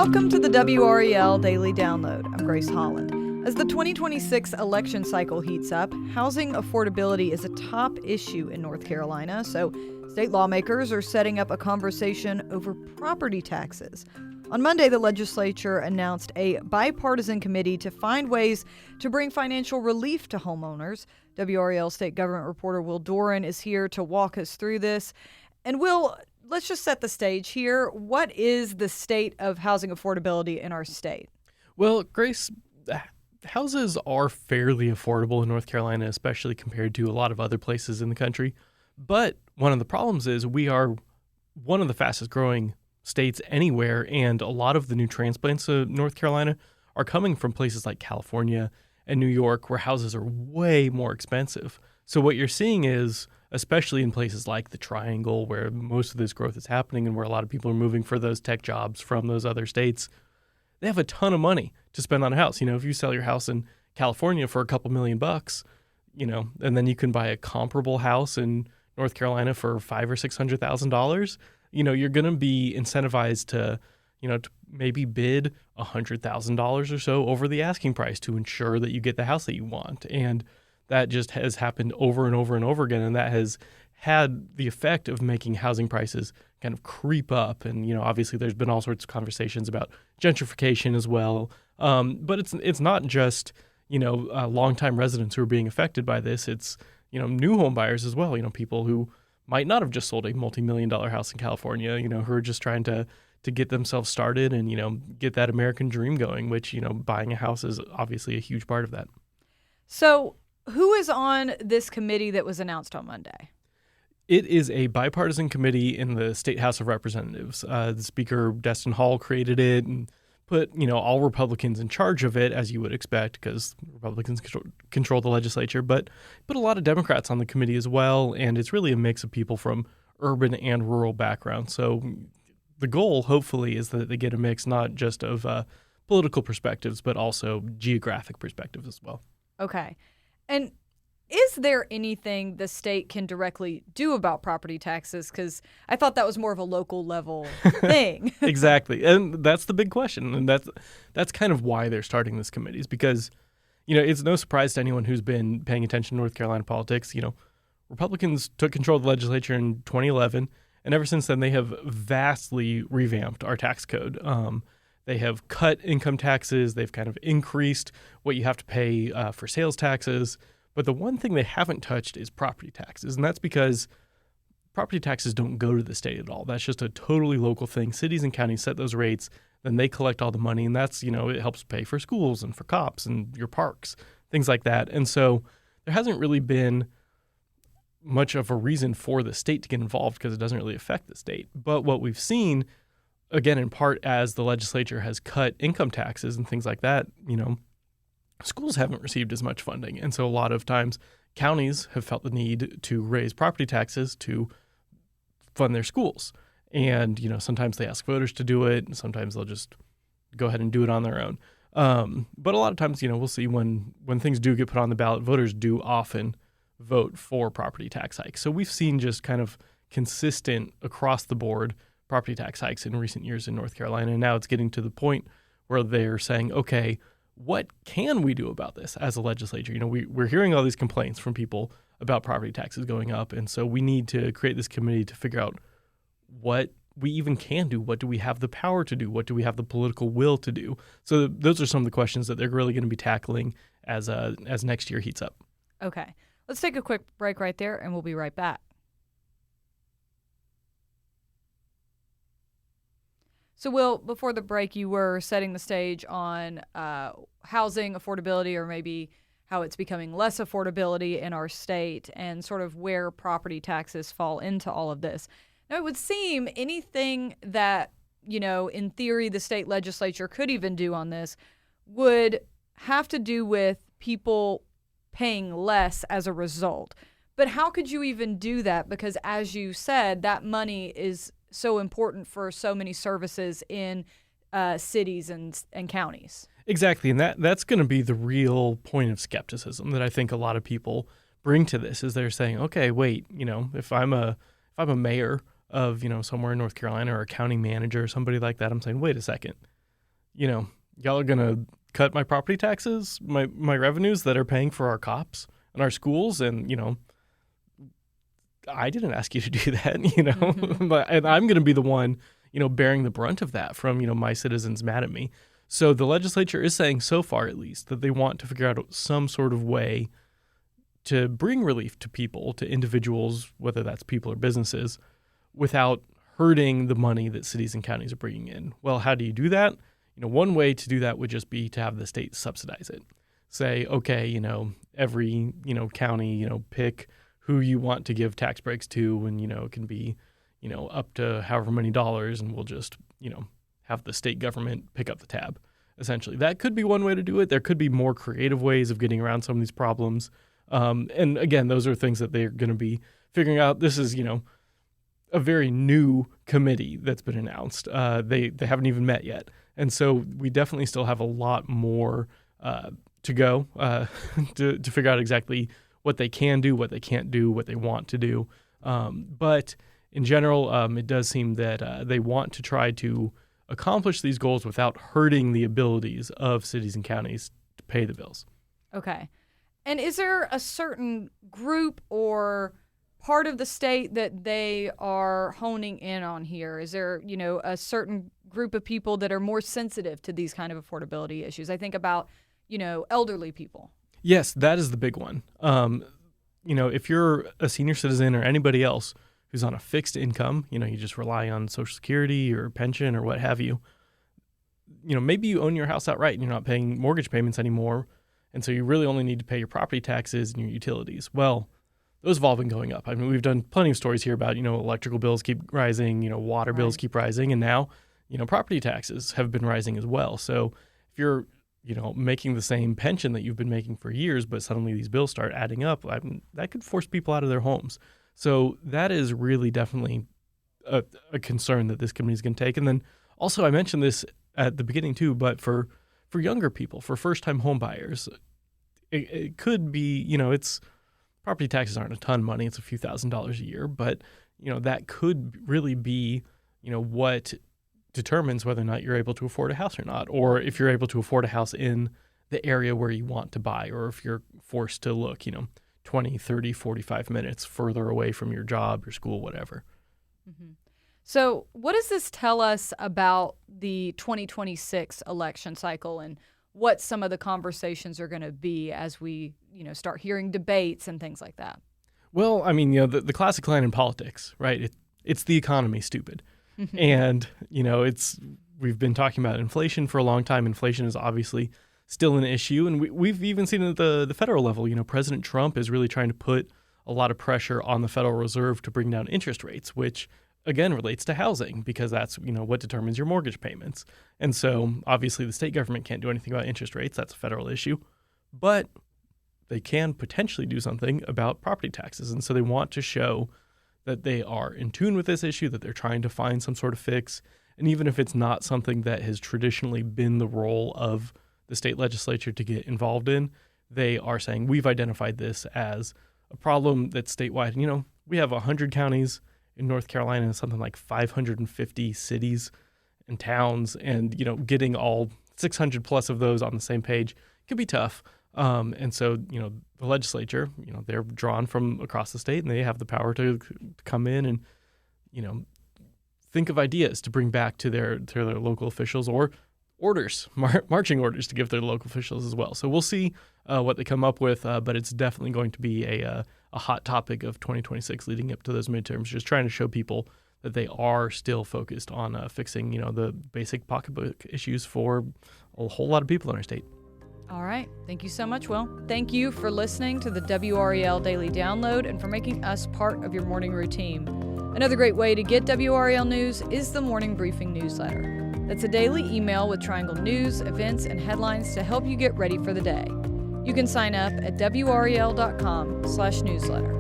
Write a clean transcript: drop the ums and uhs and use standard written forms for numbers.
Welcome to the WRAL Daily Download. I'm Grace Holland. As the 2026 election cycle heats up, housing affordability is a top issue in North Carolina, so state lawmakers are setting up a conversation over property taxes. On Monday, the legislature announced a bipartisan committee to find ways to bring financial relief to homeowners. WRAL state government reporter Will Doran is here to walk us through this. And Will, let's just set the stage here. What is the state of housing affordability in our state? Well, Grace, houses are fairly affordable in North Carolina, especially compared to a lot of other places in the country. But one of the problems is we are one of the fastest growing states anywhere, and a lot of the new transplants to North Carolina are coming from places like California and New York, where houses are way more expensive. So what you're seeing is, especially in places like the Triangle, where most of this growth is happening and where a lot of people are moving for those tech jobs from those other states, they have a ton of money to spend on a house. You know, if you sell your house in California for a couple $1,000,000, you know, and then you can buy a comparable house in North Carolina for $500,000 or $600,000, you know, you're going to be incentivized to, you know, to maybe bid $100,000 or so over the asking price to ensure that you get the house that you want. And that just has happened over and over and over again. And that has had the effect of making housing prices kind of creep up. And, you know, obviously there's been all sorts of conversations about gentrification as well. But it's not just, you know, longtime residents who are being affected by this. It's, you know, new home buyers as well. You know, people who might not have just sold a multi-million-dollar house in California, you know, who are just trying to get themselves started and, you know, get that American dream going, which, you know, buying a house is obviously a huge part of that. So who is on this committee that was announced on Monday? It is a bipartisan committee in the State House of Representatives. The Speaker, Destin Hall, created it and put, you know, all Republicans in charge of it, as you would expect, because Republicans control the legislature, but put a lot of Democrats on the committee as well, and it's really a mix of people from urban and rural backgrounds. So the goal, hopefully, is that they get a mix not just of political perspectives, but also geographic perspectives as well. Okay. And is there anything the state can directly do about property taxes? Because I thought that was more of a local level thing. Exactly. And that's the big question. And that's kind of why they're starting this committee, is because, you know, it's no surprise to anyone who's been paying attention to North Carolina politics. You know, Republicans took control of the legislature in 2011, and ever since then they have vastly revamped our tax code. They have cut income taxes. They've kind of increased what you have to pay for sales taxes. But the one thing they haven't touched is property taxes, and that's because property taxes don't go to the state at all. That's just a totally local thing. Cities and counties set those rates, then they collect all the money, and that's, you know, it helps pay for schools and for cops and your parks, things like that. And so there hasn't really been much of a reason for the state to get involved because it doesn't really affect the state. But what we've seen, again, in part as the legislature has cut income taxes and things like that, you know, schools haven't received as much funding. And so a lot of times counties have felt the need to raise property taxes to fund their schools. And, you know, sometimes they ask voters to do it, and sometimes they'll just go ahead and do it on their own. But a lot of times, you know, we'll see when things do get put on the ballot, voters do often vote for property tax hikes. So we've seen just kind of consistent across the board property tax hikes in recent years in North Carolina. And now it's getting to the point where they're saying, okay, what can we do about this as a legislature? You know, we're hearing all these complaints from people about property taxes going up. And so we need to create this committee to figure out what we even can do. What do we have the power to do? What do we have the political will to do? So those are some of the questions that they're really going to be tackling as next year heats up. Okay. Let's take a quick break right there, and we'll be right back. So, Will, before the break, you were setting the stage on housing affordability, or maybe how it's becoming less affordability in our state, and sort of where property taxes fall into all of this. Now, it would seem anything that, you know, in theory, the state legislature could even do on this would have to do with people paying less as a result. But how could you even do that? Because as you said, that money is so important for so many services in cities and counties. Exactly. And that's going to be the real point of skepticism that I think a lot of people bring to this, is they're saying, okay, wait, you know, if I'm a mayor of, you know, somewhere in North Carolina, or a county manager or somebody like that, I'm saying, wait a second, y'all are going to cut my property taxes, my revenues that are paying for our cops and our schools. And, I didn't ask you to do that, Mm-hmm. and I'm going to be the one, bearing the brunt of that from, my citizens mad at me. So the legislature is saying, so far at least, that they want to figure out some sort of way to bring relief to people, to individuals, whether that's people or businesses, without hurting the money that cities and counties are bringing in. Well, how do you do that? One way to do that would just be to have the state subsidize it. Say, okay, every, county, pick who you want to give tax breaks to, and, it can be, up to however many dollars, and we'll just, have the state government pick up the tab, essentially. That could be one way to do it. There could be more creative ways of getting around some of these problems. And again, those are things that they're going to be figuring out. This is, a very new committee that's been announced. They haven't even met yet. And so we definitely still have a lot more to go to figure out exactly what they can do, what they can't do, what they want to do. But in general, it does seem that they want to try to accomplish these goals without hurting the abilities of cities and counties to pay the bills. Okay. And is there a certain group or part of the state that they are honing in on here? Is there, a certain group of people that are more sensitive to these kind of affordability issues? I think about, elderly people. Yes, that is the big one. If you're a senior citizen or anybody else who's on a fixed income, you just rely on Social Security or pension or what have you, maybe you own your house outright and you're not paying mortgage payments anymore, and so you really only need to pay your property taxes and your utilities. Well, those have all been going up. I mean, we've done plenty of stories here about, electrical bills keep rising, water bills keep rising, and now, property taxes have been rising as well. So if you're, making the same pension that you've been making for years, but suddenly these bills start adding up, that could force people out of their homes. So that is really definitely a concern that this committee is going to take. And then also, I mentioned this at the beginning too, but for younger people, for first-time home buyers, it could be, it's property taxes aren't a ton of money. It's a few $1,000s a year, but, that could really be, what determines whether or not you're able to afford a house or not, or if you're able to afford a house in the area where you want to buy, or if you're forced to look, 20, 30, 45 minutes further away from your job, your school, whatever. Mm-hmm. So what does this tell us about the 2026 election cycle and what some of the conversations are going to be as we, start hearing debates and things like that? Well, I mean, the classic line in politics, right? It's the economy, stupid. And, we've been talking about inflation for a long time. Inflation is obviously still an issue. And we've even seen it at the federal level. President Trump is really trying to put a lot of pressure on the Federal Reserve to bring down interest rates, which, again, relates to housing because that's, what determines your mortgage payments. And so, obviously, the state government can't do anything about interest rates. That's a federal issue. But they can potentially do something about property taxes. And so they want to show that they are in tune with this issue, that they're trying to find some sort of fix. And even if it's not something that has traditionally been the role of the state legislature to get involved in, they are saying we've identified this as a problem that's statewide. And, we have 100 counties in North Carolina and something like 550 cities and towns. And, getting all 600 plus of those on the same page could be tough. And so, the legislature, they're drawn from across the state and they have the power to come in and, think of ideas to bring back to their local officials or orders, marching orders to give their local officials as well. So we'll see what they come up with, but it's definitely going to be a hot topic of 2026 leading up to those midterms, just trying to show people that they are still focused on fixing, the basic pocketbook issues for a whole lot of people in our state. All right. Thank you so much, Will. Thank you for listening to the WRAL Daily Download and for making us part of your morning routine. Another great way to get WRAL news is the Morning Briefing newsletter. That's a daily email with Triangle news, events, and headlines to help you get ready for the day. You can sign up at WRAL.com/newsletter.